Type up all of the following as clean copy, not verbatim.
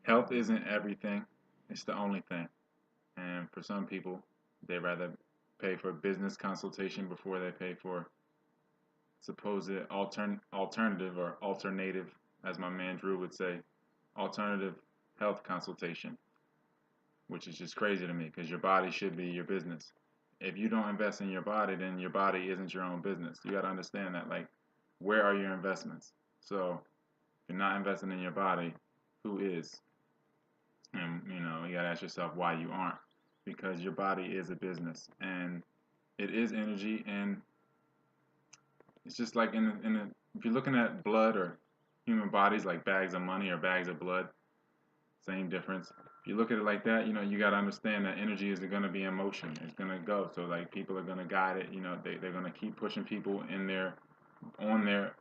Health isn't everything, it's the only thing. And for some people, they rather pay for a business consultation before they pay for supposed alternative or alternative, as my man Drew would say, alternative health consultation, which is just crazy to me because your body should be your business. If you don't invest in your body, then your body isn't your own business. You got to understand that. Like, where are your investments? So, if you're not investing in your body, who is? And you got to ask yourself why you aren't, because your body is a business and it is energy, and it's just like if you're looking at blood or human bodies like bags of money or bags of blood, same difference. If you look at it like that, you got to understand that energy is going to be in motion. It's going to go. So like people are going to guide it. They're going to keep pushing people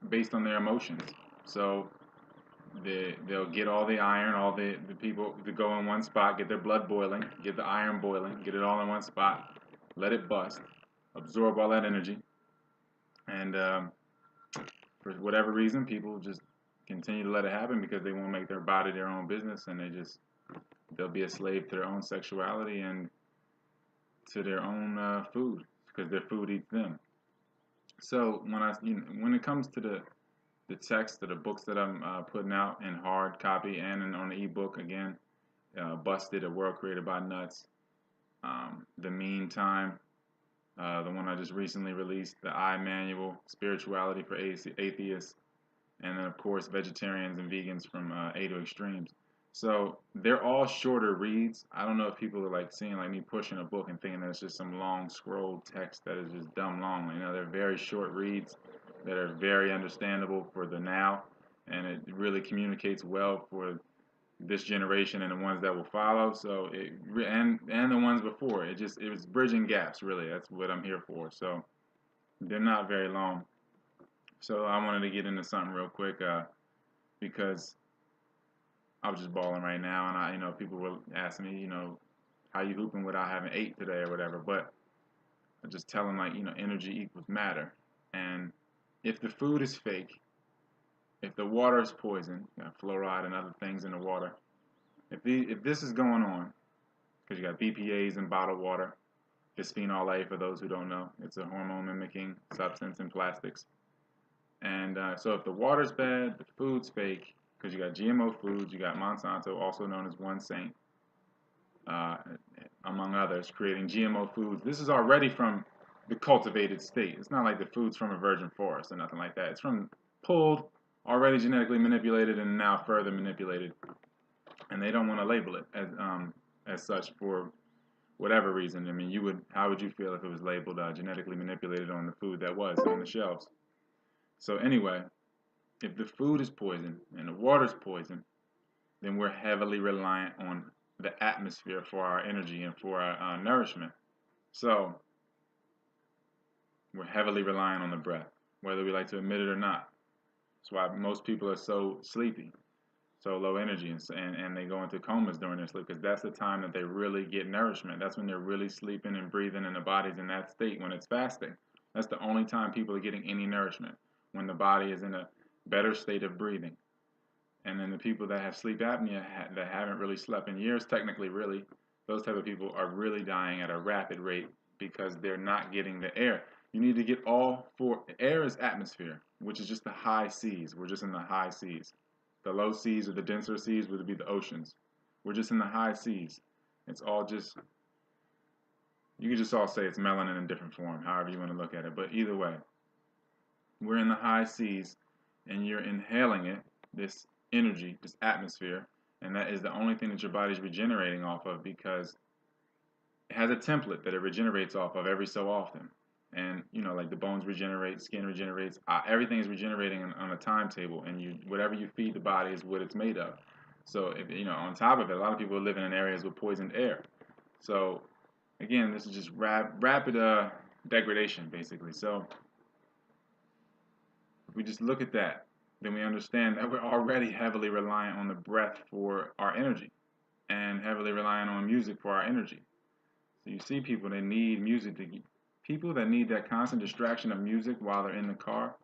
based on their emotions. So they'll get all the iron, all the people to go in one spot, get their blood boiling, get the iron boiling, get it all in one spot, let it bust, absorb all that energy, and for whatever reason, people just continue to let it happen because they won't make their body their own business, and they'll be a slave to their own sexuality and to their own food because their food eats them. So when it comes to the text or the books that I'm putting out in hard copy and on the ebook again, Busted, A World Created by Nuts, The Meantime, the one I just recently released, The I Manual, Spirituality for Atheists, and then of course Vegetarians and Vegans from A to Extremes. So they're all shorter reads. I don't know if people are like seeing like me pushing a book and thinking that it's just some long scroll text that is just dumb long. They're very short reads that are very understandable for the now, and it really communicates well for this generation and the ones that will follow. So and the ones before. It was bridging gaps really. That's what I'm here for. So they're not very long. So I wanted to get into something real quick because I was just balling right now, and people were asking me, how you hooping without having ate today or whatever. But I just tell them like, energy equals matter, and if the food is fake, if the water is poison, fluoride and other things in the water, if this is going on, because you got BPA's in bottled water, bisphenol A for those who don't know, it's a hormone mimicking substance in plastics. And so if the water's bad, the food's fake, because you got GMO foods, you got Monsanto, also known as One Saint, uh, among others, creating GMO foods. This is already from the cultivated state. It's not like the food's from a virgin forest or nothing like that. It's from pulled, already genetically manipulated, and now further manipulated. And they don't want to label it as such for whatever reason. I mean, how would you feel if it was labeled genetically manipulated on the food that was on the shelves? So anyway, if the food is poison and the water is poison, then we're heavily reliant on the atmosphere for our energy and for our nourishment. So we're heavily reliant on the breath, whether we like to admit it or not. That's why most people are so sleepy, so low energy, and they go into comas during their sleep, because that's the time that they really get nourishment. That's when they're really sleeping and breathing, and the body's in that state when it's fasting. That's the only time people are getting any nourishment, when the body is in a better state of breathing. And then the people that have sleep apnea that haven't really slept in years, technically, really, those type of people are really dying at a rapid rate because they're not getting the air. You need to get all four. Air is atmosphere, which is just the high seas. We're just in the high seas. The low seas or the denser seas would be the oceans. We're just in the high seas. It's all just, you can just all say it's melanin in different form, however you want to look at it. But either way, we're in the high seas, and you're inhaling it, this energy, this atmosphere, and that is the only thing that your body's regenerating off of, because it has a template that it regenerates off of every so often. And like the bones regenerate, skin regenerates, everything is regenerating on a timetable, and whatever you feed the body is what it's made of. So if on top of it, a lot of people are living in areas with poisoned air. So again, this is just rapid degradation, basically. So if we just look at that, then we understand that we're already heavily reliant on the breath for our energy, and heavily reliant on music for our energy. So you see people that need music people that need that constant distraction of music while they're in the car are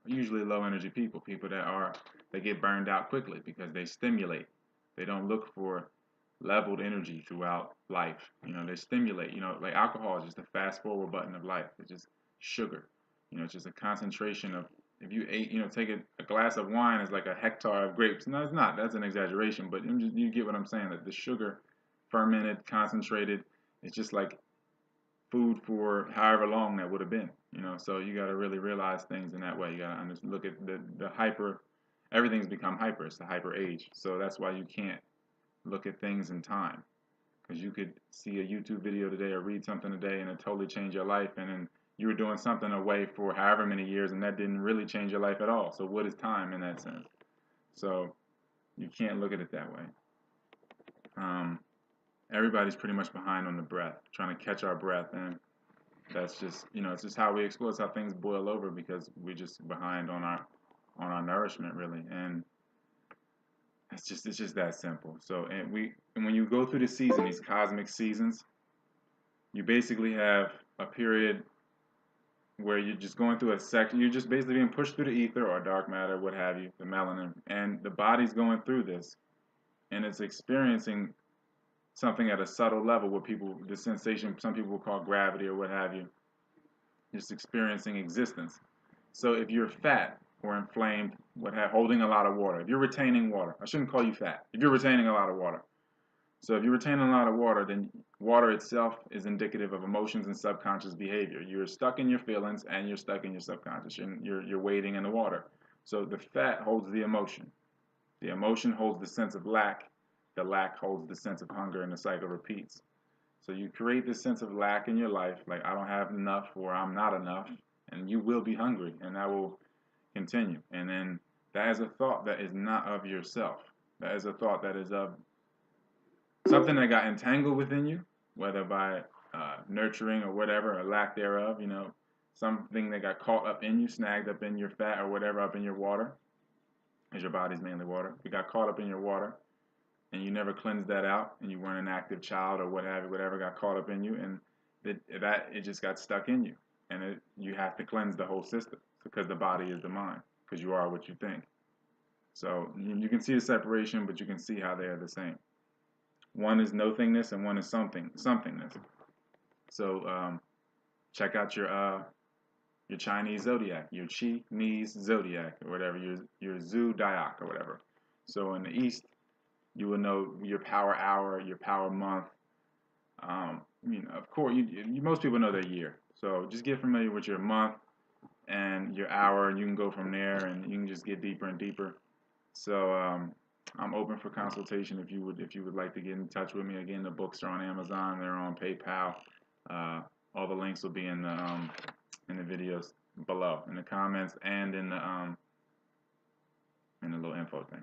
usually low energy people, that get burned out quickly because they stimulate. They don't look for leveled energy throughout life. They stimulate. Like alcohol is just a fast forward button of life. It's just sugar. It's just a concentration of, if you ate, take a glass of wine is like a hectare of grapes. No, it's not. That's an exaggeration, but you get what I'm saying. That the sugar, fermented, concentrated, it's just like food for however long that would have been. So you got to really realize things in that way. You got to look at the hyper. Everything's become hyper. It's the hyper age. So that's why you can't look at things in time, because you could see a YouTube video today or read something today and it totally changed your life, and then you were doing something away for however many years and that didn't really change your life at all. So what is time in that sense? So you can't look at it that way. Everybody's pretty much behind on the breath, trying to catch our breath, and that's just, it's just how we explore. It's how things boil over, because we're just behind on our nourishment, really. And it's just that simple. So and when you go through the season, these cosmic seasons, you basically have a period where you're just going through a section. You're just basically being pushed through the ether or dark matter, what have you, the melanin, and the body's going through this, and it's experiencing something at a subtle level, where the sensation, some people will call gravity or what have you, just experiencing existence. So if you're fat or inflamed, holding a lot of water, if you're retaining water, I shouldn't call you fat, if you're retaining a lot of water. So if you're retaining a lot of water, then water itself is indicative of emotions and subconscious behavior. You're stuck in your feelings and you're stuck in your subconscious. You're wading in the water. So the fat holds the emotion. The emotion holds the sense of lack. The lack holds the sense of hunger, and the cycle repeats. So you create this sense of lack in your life, like I don't have enough or I'm not enough, and you will be hungry, and that will continue. And then that is a thought that is not of yourself. That is a thought that is of something that got entangled within you, whether by nurturing or whatever, or lack thereof, something that got caught up in you, snagged up in your fat or whatever, up in your water, because your body's mainly water. It got caught up in your water, and you never cleansed that out, and you weren't an active child or whatever got caught up in you, and it just got stuck in you, and you have to cleanse the whole system, because the body is the mind, because you are what you think. So you can see the separation, but you can see how they are the same. One is nothingness and one is somethingness. So check out your Chinese zodiac, your Chinese zodiac, or whatever, your zodiac or whatever. So in the East, you will know your power hour, your power month. Of course, most people know their year. So just get familiar with your month and your hour, and you can go from there, and you can just get deeper and deeper. So I'm open for consultation if you would like to get in touch with me. Again, the books are on Amazon. They're on PayPal. All the links will be in the videos below, in the comments, and in the little info thing.